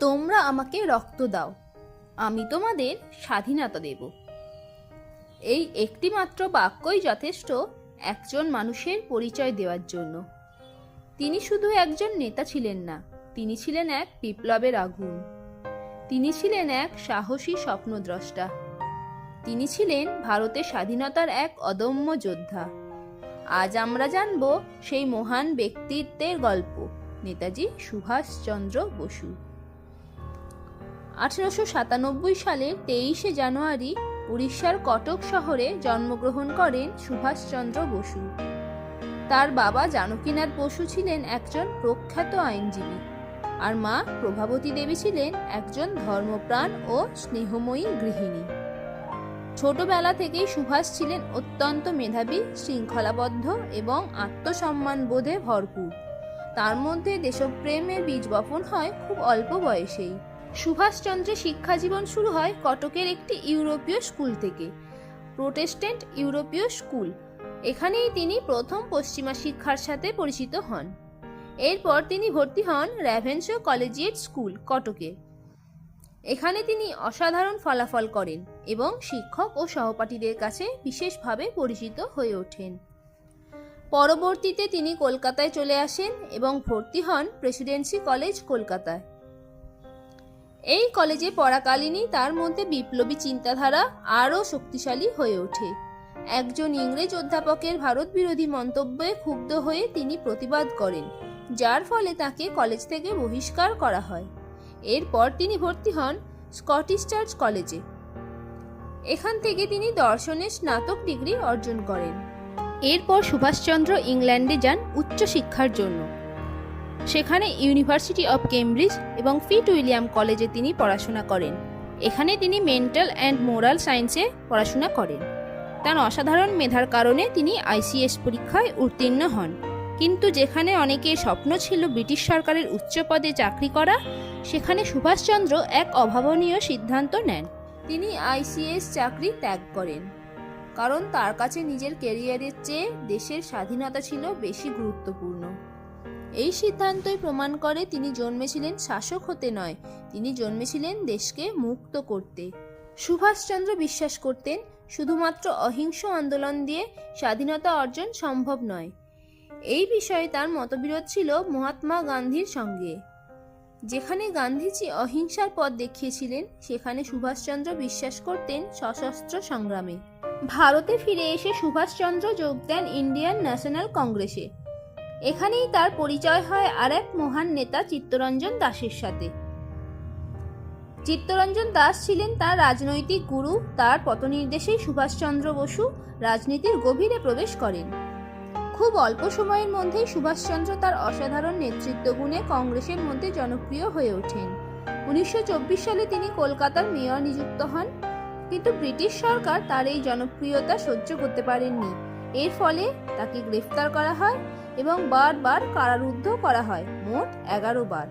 তোমরা আমাকে রক্ত দাও, আমি তোমাদের স্বাধীনতা দেব। এই একটি মাত্র বাক্যই যথেষ্ট একজন মানুষের পরিচয় দেওয়ার জন্য। তিনি শুধু একজন নেতা ছিলেন না, তিনি ছিলেন এক বিপ্লবের আগুন। তিনি ছিলেন এক সাহসী স্বপ্নদ্রষ্টা। তিনি ছিলেন ভারতের স্বাধীনতার এক অদম্য যোদ্ধা। আজ আমরা জানব সেই মহান ব্যক্তিত্বের গল্প, নেতাজি সুভাষচন্দ্র বসু। 1897 সালের 23শে জানুয়ারি উড়িষ্যার কটক শহরে জন্মগ্রহণ করেন সুভাষচন্দ্র বসু। তার বাবা জানকীনাথ বসু ছিলেন একজন প্রখ্যাত আইনজীবী, আর মা প্রভাবতী দেবী ছিলেন একজন ধর্মপ্রাণ ও স্নেহময়ী গৃহিণী। ছোটবেলা থেকেই সুভাষ ছিলেন অত্যন্ত মেধাবী, শৃঙ্খলাবদ্ধ এবং আত্মসম্মান বোধে ভরপুর। তার মধ্যে দেশপ্রেমের বীজ বপন হয় খুব অল্প বয়সেই। সুভাষচন্দ্রের শিক্ষা জীবন শুরু হয় কটকের একটি ইউরোপীয় স্কুল থেকে, প্রোটেস্ট্যান্ট ইউরোপীয় স্কুল। এখানেই তিনি প্রথম পশ্চিমা শিক্ষার সাথে পরিচিত হন। এরপর তিনি ভর্তি হন র্যাভেনশা কলেজিয়েট স্কুল, কটকে। এখানে তিনি অসাধারণ ফলাফল করেন এবং শিক্ষক ও সহপাঠীদের কাছে বিশেষভাবে পরিচিত হয়ে ওঠেন। পরবর্তীতে তিনি কলকাতায় চলে আসেন এবং ভর্তি হন প্রেসিডেন্সি কলেজ, কলকাতায়। এই কলেজে পড়াকালীনই তার মধ্যে বিপ্লবী চিন্তাধারা আরও শক্তিশালী হয়ে ওঠে। একজন ইংরেজ অধ্যাপকের ভারত বিরোধী মন্তব্যে ক্ষুব্ধ হয়ে তিনি প্রতিবাদ করেন, যার ফলে তাকে কলেজ থেকে বহিষ্কার করা হয়। এরপর তিনি ভর্তি হন স্কটিশ চার্চ কলেজে। এখান থেকে তিনি দর্শনে স্নাতক ডিগ্রি অর্জন করেন। এরপর সুভাষচন্দ্র ইংল্যান্ডে যান উচ্চশিক্ষার জন্য। সেখানে ইউনিভার্সিটি অব কেমব্রিজ এবং ফিট উইলিয়াম কলেজে তিনি পড়াশোনা করেন। এখানে তিনি মেন্টাল অ্যান্ড মোরাল সায়েন্সে পড়াশোনা করেন। তার অসাধারণ মেধার কারণে তিনি ICS পরীক্ষায় উত্তীর্ণ হন। কিন্তু যেখানে অনেকের স্বপ্ন ছিল ব্রিটিশ সরকারের উচ্চ পদে চাকরি করা, সেখানে সুভাষচন্দ্র এক অভাবনীয় সিদ্ধান্ত নেন। তিনি ICS চাকরি ত্যাগ করেন, কারণ তার কাছে নিজের ক্যারিয়ারের চেয়ে দেশের স্বাধীনতা ছিল বেশি গুরুত্বপূর্ণ। এই সিদ্ধান্তই প্রমাণ করে তিনি জন্মেছিলেন শাসক হতে নয়, তিনি জন্মেছিলেন দেশকে মুক্ত করতে। সুভাষচন্দ্র বিশ্বাস করতেন শুধুমাত্র অহিংস আন্দোলন দিয়ে স্বাধীনতা অর্জন সম্ভব নয়। এই বিষয়ে তার মতবিরোধ ছিল মহাত্মা গান্ধীর সঙ্গে। যেখানে গান্ধীজি অহিংসার পথ দেখিয়েছিলেন, সেখানে সুভাষচন্দ্র বিশ্বাস করতেন সশস্ত্র সংগ্রামে। ভারতে ফিরে এসে সুভাষচন্দ্র যোগ দেন ইন্ডিয়ান ন্যাশনাল কংগ্রেসে। এখানেই তার পরিচয় হয় আর এক মহান নেতা চিত্তরঞ্জন দাসের সাথে। চিত্তরঞ্জন দাস ছিলেন তার রাজনৈতিক গুরু। তার পথনির্দেশেই সুভাষচন্দ্র বসু রাজনীতির গভীরে প্রবেশ করেন। খুব অল্প সময়ের মধ্যেই সুভাষচন্দ্র তার অসাধারণ নেতৃত্ব গুণে কংগ্রেসের মধ্যে জনপ্রিয় হয়ে ওঠেন। 1924 সালে তিনি কলকাতার মেয়র নিযুক্ত হন, কিন্তু ব্রিটিশ সরকার তার এই জনপ্রিয়তা সহ্য করতে পারেননি। এর ফলে তাকে গ্রেফতার করা হয় এবং বারবার কারারুদ্ধ করা হয়, মোট 11 বার।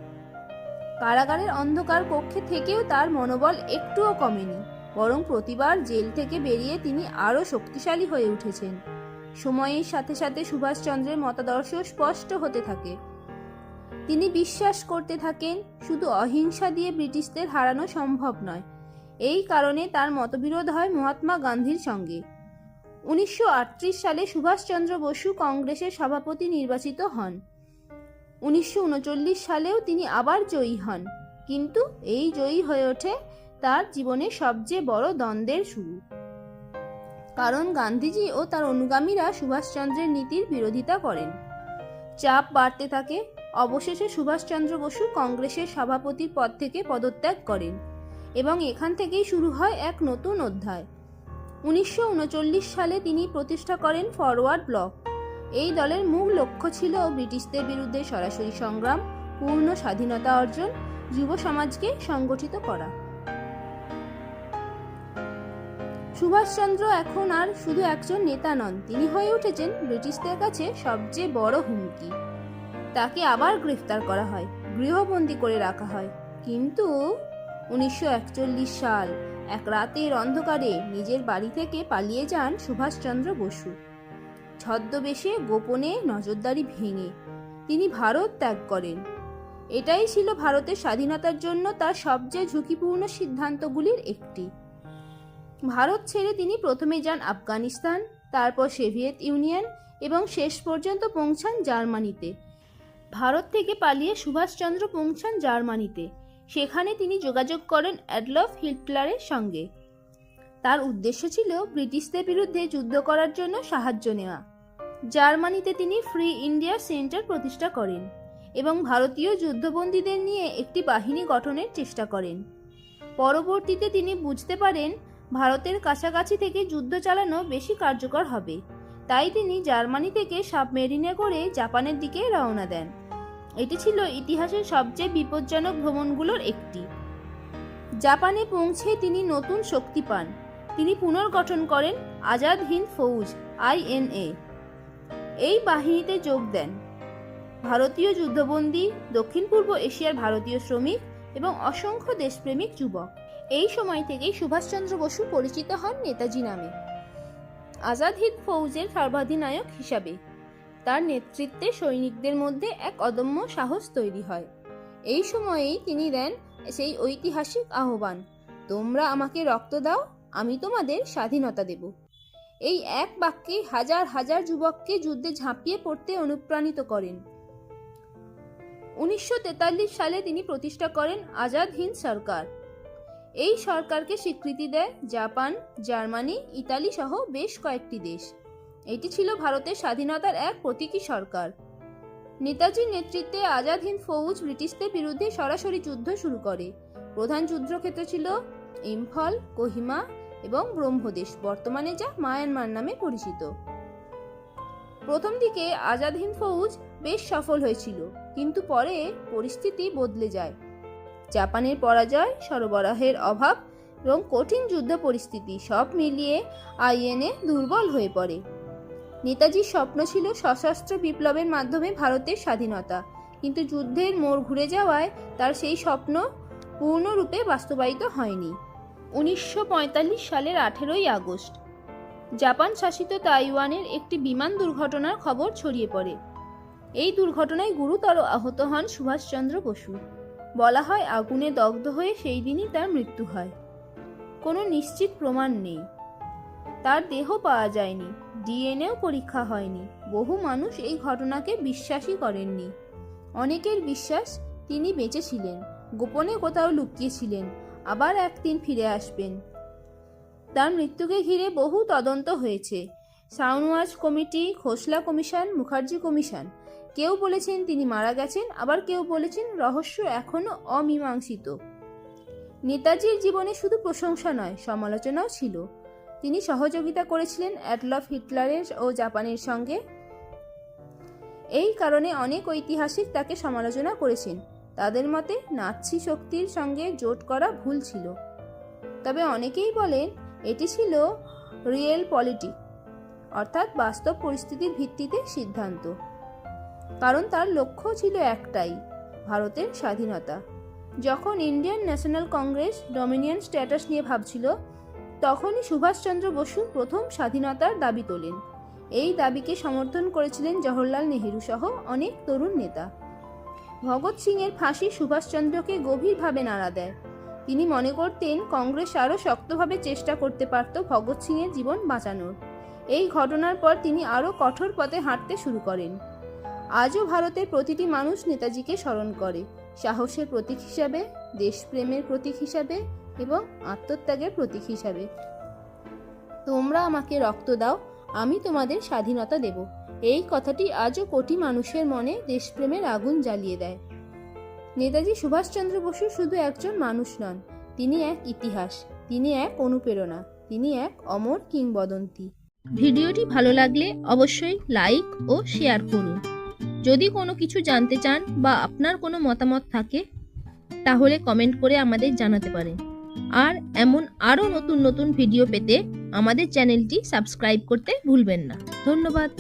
কারাগারের অন্ধকার কক্ষে থেকেও তার মনোবল একটুও কমেনি, বরং প্রতিবার জেল থেকে বেরিয়ে তিনি আরও শক্তিশালী হয়ে উঠেছেন। সময়ের সাথে সাথে সুভাষচন্দ্রের মতাদর্শ স্পষ্ট হতে থাকে। তিনি বিশ্বাস করতে থাকেন শুধু অহিংসা দিয়ে ব্রিটিশদের হারানো সম্ভব নয়। এই কারণে তার মতবিরোধ হয় মহাত্মা গান্ধীর সঙ্গে। 1938 সালে সুভাষচন্দ্র বসু কংগ্রেসের সভাপতি নির্বাচিত হন। 1939 সালেও তিনি আবার জয়ী হন, কিন্তু এই জয়ী হয়ে ওঠে তার জীবনের সবচেয়ে বড় দ্বন্দ্বের শুরু। কারণ গান্ধীজি ও তার অনুগামীরা সুভাষচন্দ্রের নীতির বিরোধিতা করেন। চাপ বাড়তে থাকে। অবশেষে সুভাষচন্দ্র বসু কংগ্রেসের সভাপতির পদ থেকে পদত্যাগ করেন এবং এখান থেকেই শুরু হয় এক নতুন অধ্যায়। 1939 সালে তিনি প্রতিষ্ঠা করেন ফরওয়ার্ড ব্লক। এই দলের মূল লক্ষ্য ছিল ব্রিটিশদের বিরুদ্ধে সরাসরি সংগ্রাম, পূর্ণ স্বাধীনতা অর্জন, যুব সমাজকে সংগঠিত করা। সুভাষচন্দ্র এখন আর শুধু একজন নেতা নন, তিনি হয়ে উঠেছেন ব্রিটিশদের কাছে সবচেয়ে বড় হুমকি। তাকে আবার গ্রেফতার করা হয়, গৃহবন্দী করে রাখা হয়। কিন্তু 1941 সাল এক রাতের অন্ধকারে নিজের বাড়ি থেকে পালিয়ে যান সুভাষচন্দ্র বসু। ছদ্মবেশে গোপনে নজরদারি ভেঙে তিনি ভারত ত্যাগ করেন। এটাই ছিল ভারতের স্বাধীনতার জন্য তার সবচেয়ে ঝুঁকিপূর্ণ সিদ্ধান্তগুলির একটি। ভারত ছেড়ে তিনি প্রথমে যান আফগানিস্তান, তারপর সোভিয়েত ইউনিয়ন এবং শেষ পর্যন্ত পৌঁছান জার্মানিতে। ভারত থেকে পালিয়ে সুভাষচন্দ্র পৌঁছান জার্মানিতে। সেখানে তিনি যোগাযোগ করেন অ্যাডলফ হিটলারের সঙ্গে। তার উদ্দেশ্য ছিল ব্রিটিশদের বিরুদ্ধে যুদ্ধ করার জন্য সাহায্য নেওয়া। জার্মানিতে তিনি ফ্রি ইন্ডিয়া সেন্টার প্রতিষ্ঠা করেন এবং ভারতীয় যুদ্ধবন্দীদের নিয়ে একটি বাহিনী গঠনের চেষ্টা করেন। পরবর্তীতে তিনি বুঝতে পারেন ভারতের কাছাকাছি থেকে যুদ্ধ চালানো বেশি কার্যকর হবে, তাই তিনি জার্মানি থেকে সাবমেরিনে করে জাপানের দিকে রওনা দেন। এটি ছিল ইতিহাসের সবচেয়ে বিপজ্জনক ভ্রমণগুলোর একটি। জাপানে পৌঁছে তিনি নতুন শক্তি পান। তিনি পুনর্গঠন করেন আজাদ হিন্দ ফৌজ INA। এই বাহিনীতে যোগ দেন ভারতীয় যুদ্ধবন্দী, দক্ষিণ পূর্ব এশিয়ার ভারতীয় শ্রমিক এবং অসংখ্য দেশপ্রেমিক যুবক। এই সময় থেকেই সুভাষচন্দ্র বসু পরিচিত হন নেতাজি নামে, আজাদ হিন্দ ফৌজের সর্বাধিনায়ক হিসাবে। তার নেতৃত্বে সৈনিকদের মধ্যে এক অদম্য সাহস তৈরি হয়। এই সময়েই তিনি দেন সেই ঐতিহাসিক আহ্বান, তোমরা আমাকে রক্ত দাও, আমি তোমাদের স্বাধীনতা দেব। এই এক বাক্যে হাজার হাজার যুবককে যুদ্ধে ঝাঁপিয়ে পড়তে অনুপ্রাণিত করেন। 1943 সালে তিনি প্রতিষ্ঠা করেন আজাদ হিন্দ সরকার। এই সরকারকে স্বীকৃতি দেয় জাপান, জার্মানি, ইতালি সহ বেশ কয়েকটি দেশ। এটি ছিল ভারতের স্বাধীনতার এক প্রতীকী সরকার। নেতাজির নেতৃত্বে আজাদ হিন্দ ফৌজ ব্রিটিশদের বিরুদ্ধে সরাসরি যুদ্ধ শুরু করে। প্রধান যুদ্ধক্ষেত্র ছিল ইম্ফল, কোহিমা এবং ব্রহ্মদেশ, বর্তমানে যা মায়ানমার নামে পরিচিত। প্রথম দিকে আজাদ হিন্দ ফৌজ বেশ সফল হয়েছিল, কিন্তু পরে পরিস্থিতি বদলে যায়। জাপানের পরাজয়, সরবরাহের অভাব এবং কঠিন যুদ্ধ পরিস্থিতি সব মিলিয়ে INA দুর্বল হয়ে পড়ে। নেতাজির স্বপ্ন ছিল সশস্ত্র বিপ্লবের মাধ্যমে ভারতের স্বাধীনতা, কিন্তু যুদ্ধের মোড় ঘুরে যাওয়ায় তার সেই স্বপ্ন পূর্ণরূপে বাস্তবায়িত হয়নি। 1945 সালের 18ই আগস্ট জাপান শাসিত তাইওয়ানের একটি বিমান দুর্ঘটনার খবর ছড়িয়ে পড়ে। এই দুর্ঘটনায় গুরুতর আহত হন সুভাষচন্দ্র বসু। বলা হয় আগুনে দগ্ধ হয়ে সেই দিনই তার মৃত্যু হয়। কোনো নিশ্চিত প্রমাণ নেই, তার দেহ পাওয়া যায়নি, DNA পরীক্ষা হয়নি। বহু মানুষ এই ঘটনাকে বিশ্বাসই করেননি। অনেকের বিশ্বাস তিনি বেঁচে ছিলেন, গোপনে কোথাও লুকিয়েছিলেন, আবার একদিন ফিরে আসবেন। তার মৃত্যুকে ঘিরে বহু তদন্ত হয়েছে, সাউনওয়াজ কমিটি, খোসলা কমিশন, মুখার্জি কমিশন। কেউ বলেছেন তিনি মারা গেছেন, আবার কেউ বলেছেন রহস্য এখনো অমীমাংসিত। নেতাজির জীবনে শুধু প্রশংসা নয়, সমালোচনাও ছিল। তিনি সহযোগিতা করেছিলেন অ্যাডলফ হিটলারের ও জাপানের সঙ্গে। এই কারণে অনেক ঐতিহাসিক তাকে সমালোচনা করেছেন। তাদের মতে নাৎসি শক্তির সঙ্গে জোট করা ভুল ছিল। তবে অনেকেই বলেন এটি ছিল রিয়েল পলিটিক, অর্থাৎ বাস্তব পরিস্থিতির ভিত্তিতে সিদ্ধান্ত। কারণ তার লক্ষ্য ছিল একটাই, ভারতের স্বাধীনতা। যখন Indian national Congress dominion status নিয়ে ভাবছিল, তখনই সুভাষচন্দ্র বসু প্রথম স্বাধীনতার দাবি তোলেন। এই দাবিকে সমর্থন করেছিলেন জওহরলাল নেহেরু সহ অনেক তরুণ নেতা। ভগৎ সিংয়ের ফাঁসি সুভাষচন্দ্রকে গভীরভাবে নাড়া দেয়। তিনি মনে করতেন কংগ্রেস আরও শক্তভাবে চেষ্টা করতে পারত ভগৎ সিংয়ের জীবন বাঁচানোর। এই ঘটনার পর তিনি আরও কঠোর পথে হাঁটতে শুরু করেন। আজও ভারতের প্রতিটি মানুষ নেতাজিকে স্মরণ করে, সাহসের প্রতীক হিসাবে, দেশপ্রেমের প্রতীক হিসাবে এবং আত্মত্যাগের প্রতীক হিসাবে। তোমরা আমাকে রক্ত দাও, আমি তোমাদের স্বাধীনতা দেব। এই কথাটি আজও কোটি মানুষের মনে দেশপ্রেমের আগুন জ্বালিয়ে দেয়। নেতাজি সুভাষচন্দ্র বসু শুধু একজন মানুষ নন, তিনি এক ইতিহাস, তিনি এক অনুপ্রেরণা, তিনি এক অমর কিংবদন্তি। ভিডিওটি ভালো লাগলে অবশ্যই লাইক ও শেয়ার করুন। যদি কোনো কিছু জানতে চান বা আপনার কোনো মতামত থাকে তাহলে কমেন্ট করে আমাদের জানাতে পারেন। আর এমন আরও নতুন নতুন ভিডিও পেতে আমাদের চ্যানেলটি সাবস্ক্রাইব করতে ভুলবেন না। ধন্যবাদ।